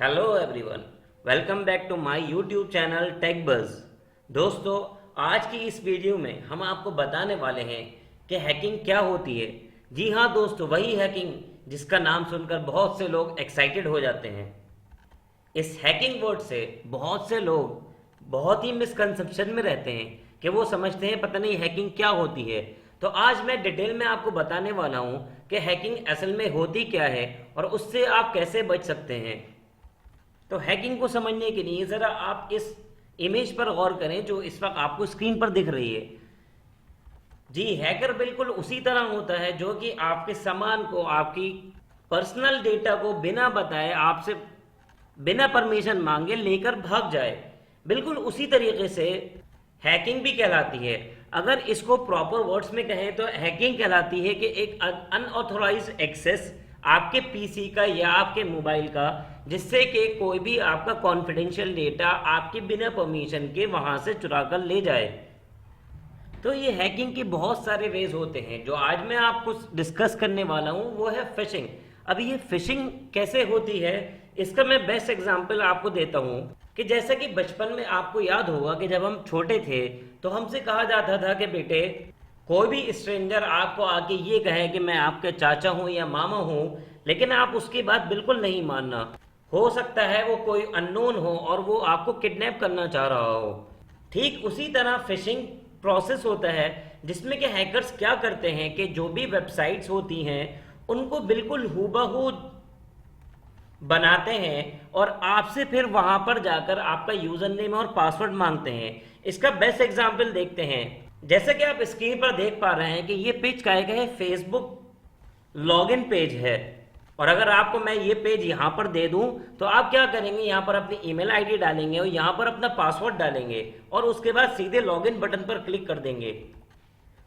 Hello everyone, welcome back to my YouTube channel Tech Buzz. दोस्तों, आज की इस वीडियो में हम आपको बताने वाले हैं कि हैकिंग क्या होती है। जी हाँ दोस्तों, वही हैकिंग जिसका नाम सुनकर बहुत से लोग एक्साइटेड हो जाते हैं। इस हैकिंग वर्ड से बहुत से लोग बहुत ही मिसकंसेप्शन में रहते हैं कि वो समझते हैं पता नहीं हैकिंग क्या होती है। तो आज मैं डिटेल में आपको बताने वाला हूँ कि हैकिंग असल में होती क्या है और उससे आप कैसे बच सकते हैं। तो हैकिंग को समझने के लिए ज़रा आप इस इमेज पर गौर करें जो इस वक्त आपको स्क्रीन पर दिख रही है। जी, हैकर बिल्कुल उसी तरह होता है जो कि आपके सामान को, आपकी पर्सनल डेटा को बिना बताए, आपसे बिना परमिशन मांगे लेकर भाग जाए। बिल्कुल उसी तरीके से हैकिंग भी कहलाती है। अगर इसको प्रॉपर वर्ड्स में कहें तो हैकिंग कहलाती है कि एक अनऑथोराइज एक्सेस आपके पीसी का या आपके मोबाइल का, जिससे कि कोई भी आपका कॉन्फिडेंशियल डेटा आपके बिना परमिशन के वहां से चुरा कर ले जाए। तो ये हैकिंग के बहुत सारे वेज होते हैं। जो आज मैं आपको डिस्कस करने वाला हूँ वो है फिशिंग। अब ये फिशिंग कैसे होती है, इसका मैं बेस्ट एग्जांपल आपको देता हूँ कि जैसा कि बचपन में आपको याद होगा कि जब हम छोटे थे तो हमसे कहा जाता था कि बेटे, कोई भी स्ट्रेंजर आपको आके ये कहे कि मैं आपके चाचा हूँ या मामा हूँ, लेकिन आप उसकी बात बिल्कुल नहीं मानना। हो सकता है वो कोई अननोन हो और वो आपको किडनैप करना चाह रहा हो। ठीक उसी तरह फिशिंग प्रोसेस होता है, जिसमें कि हैकर्स क्या करते हैं कि जो भी वेबसाइट्स होती हैं उनको बिल्कुल हूबहू बनाते हैं और आपसे फिर वहां पर जाकर आपका यूजर नेम और पासवर्ड मांगते हैं। इसका बेस्ट एग्जांपल देखते हैं। जैसे कि आप स्क्रीन पर देख पा रहे हैं कि ये पेज का है फेसबुक लॉगिन पेज है। और अगर आपको मैं ये पेज यहाँ पर दे दूं तो आप क्या करेंगे, यहाँ पर अपनी ईमेल आईडी डालेंगे और यहाँ पर अपना पासवर्ड डालेंगे और उसके बाद सीधे लॉगिन बटन पर क्लिक कर देंगे।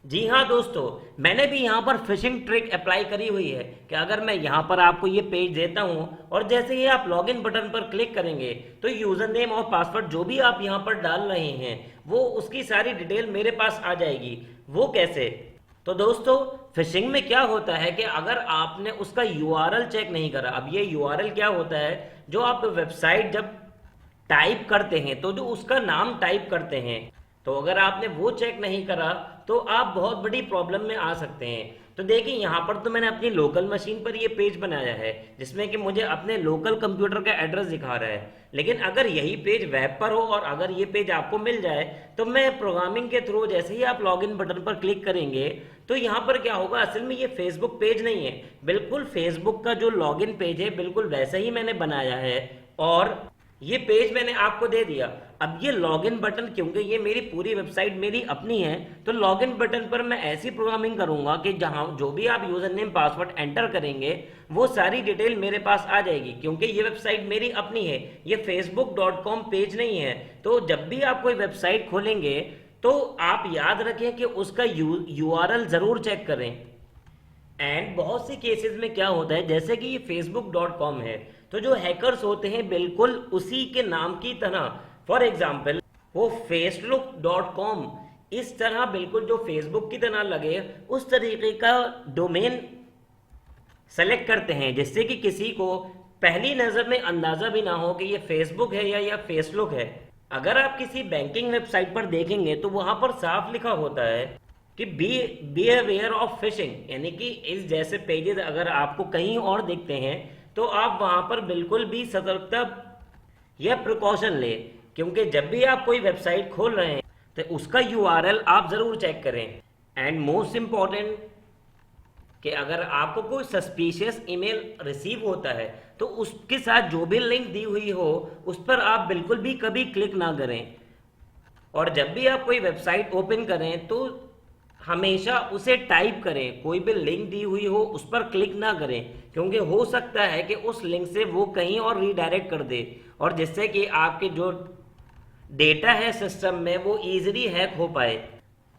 जी हाँ दोस्तों, मैंने भी यहाँ पर फिशिंग ट्रिक अप्लाई करी हुई है कि अगर मैं यहाँ पर आपको ये पेज देता हूँ और जैसे ही आप लॉगिन बटन पर क्लिक करेंगे तो यूजर नेम और पासवर्ड जो भी आप यहाँ पर डाल रहे हैं वो उसकी सारी डिटेल मेरे पास आ जाएगी। वो कैसे? तो दोस्तों, फिशिंग में क्या होता है कि अगर आपने उसका यूआरएल चेक नहीं करा। अब ये यूआरएल क्या होता है, जो आप वेबसाइट जब टाइप करते हैं तो जो उसका नाम टाइप करते हैं, तो अगर आपने वो चेक नहीं करा तो आप बहुत बड़ी प्रॉब्लम में आ सकते हैं। तो देखिए, यहाँ पर तो मैंने अपनी लोकल मशीन पर ये पेज बनाया है जिसमें कि मुझे अपने लोकल कंप्यूटर का एड्रेस दिखा रहा है। लेकिन अगर यही पेज वेब पर हो और अगर ये पेज आपको मिल जाए तो मैं प्रोग्रामिंग के थ्रू जैसे ही आप लॉगिन बटन पर क्लिक करेंगे तो यहाँ पर क्या होगा, असल में ये फेसबुक पेज नहीं है, बिल्कुल फेसबुक का जो लॉगिन पेज है बिल्कुल वैसा ही मैंने बनाया है और ये पेज मैंने आपको दे दिया। अब ये लॉगिन बटन, क्योंकि ये मेरी पूरी वेबसाइट मेरी अपनी है, तो लॉगिन बटन पर मैं ऐसी प्रोग्रामिंग करूंगा कि जहां जो भी आप यूजर नेम पासवर्ड एंटर करेंगे वो सारी डिटेल मेरे पास आ जाएगी, क्योंकि ये वेबसाइट मेरी अपनी है, ये facebook.com पेज नहीं है। तो जब भी आप कोई वेबसाइट खोलेंगे तो आप याद रखें कि उसका यूआरएल जरूर चेक करें। एंड बहुत सी केसेस में क्या होता है, जैसे कि ये facebook.com है तो जो हैकर्स होते हैं बिल्कुल उसी के नाम की तरह, फॉर एग्जाम्पल वो facebook.com इस तरह बिल्कुल जो फेसबुक की तरह लगे उस तरीके का डोमेन सेलेक्ट करते हैं, जिससे कि किसी को पहली नज़र में अंदाज़ा भी ना हो कि ये फेसबुक है या फेसलुक है। अगर आप किसी बैंकिंग वेबसाइट पर देखेंगे तो वहां पर साफ लिखा होता है कि बी अवेयर ऑफ फिशिंग, यानी कि इस जैसे पेजेस अगर आपको कहीं और दिखते हैं तो आप वहां पर बिल्कुल भी सतर्कता या प्रिकॉशन लें, क्योंकि जब भी आप कोई वेबसाइट खोल रहे हैं तो उसका यूआरएल आप ज़रूर चेक करें। एंड मोस्ट इम्पॉर्टेंट कि अगर आपको कोई सस्पिशियस ईमेल रिसीव होता है तो उसके साथ जो भी लिंक दी हुई हो उस पर आप बिल्कुल भी कभी क्लिक ना करें। और जब भी आप कोई वेबसाइट ओपन करें तो हमेशा उसे टाइप करें, कोई भी लिंक दी हुई हो उस पर क्लिक ना करें, क्योंकि हो सकता है कि उस लिंक से वो कहीं और रीडायरेक्ट कर दे और जिससे कि आपके जो डेटा है सिस्टम में वो इजीली हैक हो पाए।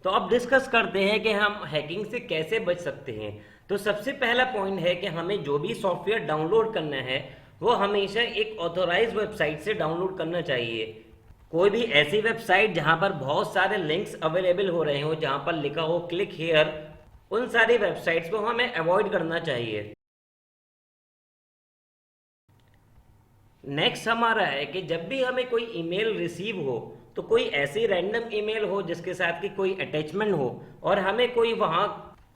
तो अब डिस्कस करते हैं कि हम हैकिंग से कैसे बच सकते हैं। तो सबसे पहला पॉइंट है कि हमें जो भी सॉफ्टवेयर डाउनलोड करना है वो हमेशा एक ऑथोराइज वेबसाइट से डाउनलोड करना चाहिए। कोई भी ऐसी वेबसाइट जहां पर बहुत सारे लिंक्स अवेलेबल हो रहे हो, जहां पर लिखा हो क्लिक हियर, उन सारी वेबसाइट्स को हमें अवॉइड करना चाहिए। नेक्स्ट हमारा है कि जब भी हमें कोई ईमेल रिसीव हो तो कोई ऐसी रैंडम ईमेल हो जिसके साथ की कोई अटैचमेंट हो और हमें कोई वहाँ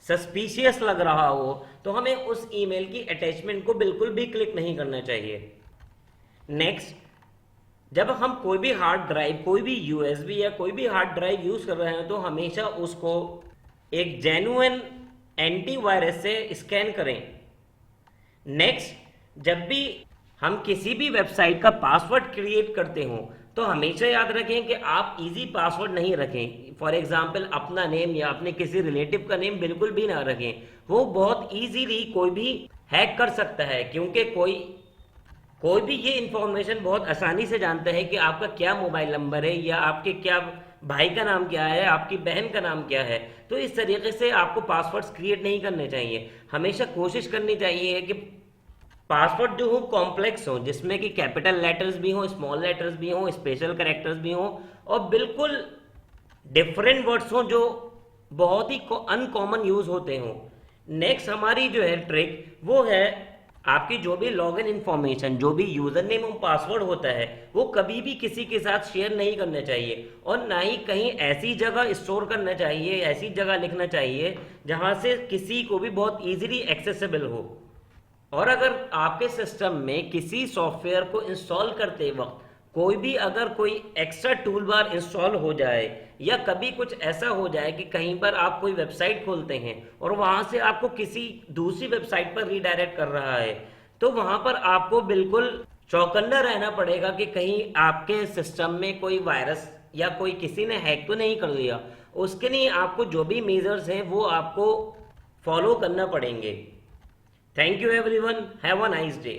सस्पिशियस लग रहा हो, तो हमें उस ईमेल की अटैचमेंट को बिल्कुल भी क्लिक नहीं करना चाहिए। नेक्स्ट, जब हम कोई भी हार्ड ड्राइव, कोई भी यूएसबी या कोई भी हार्ड ड्राइव यूज कर रहे हैं तो हमेशा उसको एक जेन्युइन एंटीवायरस से स्कैन करें। नेक्स्ट, जब भी हम किसी भी वेबसाइट का पासवर्ड क्रिएट करते हो तो हमेशा याद रखें कि आप इजी पासवर्ड नहीं रखें। फॉर एग्जांपल अपना नेम या अपने किसी रिलेटिव का नेम बिल्कुल भी ना रखें, वो बहुत इजीली कोई भी हैक कर सकता है, क्योंकि कोई भी ये इंफॉर्मेशन बहुत आसानी से जानता है कि आपका क्या मोबाइल नंबर है या आपके क्या भाई का नाम क्या है, आपकी बहन का नाम क्या है। तो इस तरीके से आपको पासवर्ड्स क्रिएट नहीं करने चाहिए। हमेशा कोशिश करनी चाहिए कि पासवर्ड जो हो कॉम्प्लेक्स हो, जिसमें कि कैपिटल लेटर्स भी हो, स्मॉल लेटर्स भी हो, स्पेशल कैरेक्टर्स भी हो और बिल्कुल डिफरेंट वर्ड्स हो जो बहुत ही अनकॉमन यूज होते हो। नेक्स्ट हमारी जो है ट्रिक वो है आपकी जो भी लॉगिन इंफॉर्मेशन, जो भी यूजर नेम और पासवर्ड होता है वो कभी भी किसी के साथ शेयर नहीं करना चाहिए और ना ही कहीं ऐसी जगह स्टोर करना चाहिए, ऐसी जगह लिखना चाहिए जहां से किसी को भी बहुत इजीली एक्सेसिबल हो। और अगर आपके सिस्टम में किसी सॉफ्टवेयर को इंस्टॉल करते वक्त कोई भी अगर कोई एक्स्ट्रा टूल बार इंस्टॉल हो जाए या कभी कुछ ऐसा हो जाए कि कहीं पर आप कोई वेबसाइट खोलते हैं और वहां से आपको किसी दूसरी वेबसाइट पर रीडायरेक्ट कर रहा है, तो वहां पर आपको बिल्कुल चौकन्ना रहना पड़ेगा कि कहीं आपके सिस्टम में कोई वायरस या कोई किसी ने हैक तो नहीं कर दिया। उसके लिए आपको जो भी मेजर्स हैं वो आपको फॉलो करना पड़ेंगे। Thank you everyone. Have a nice day.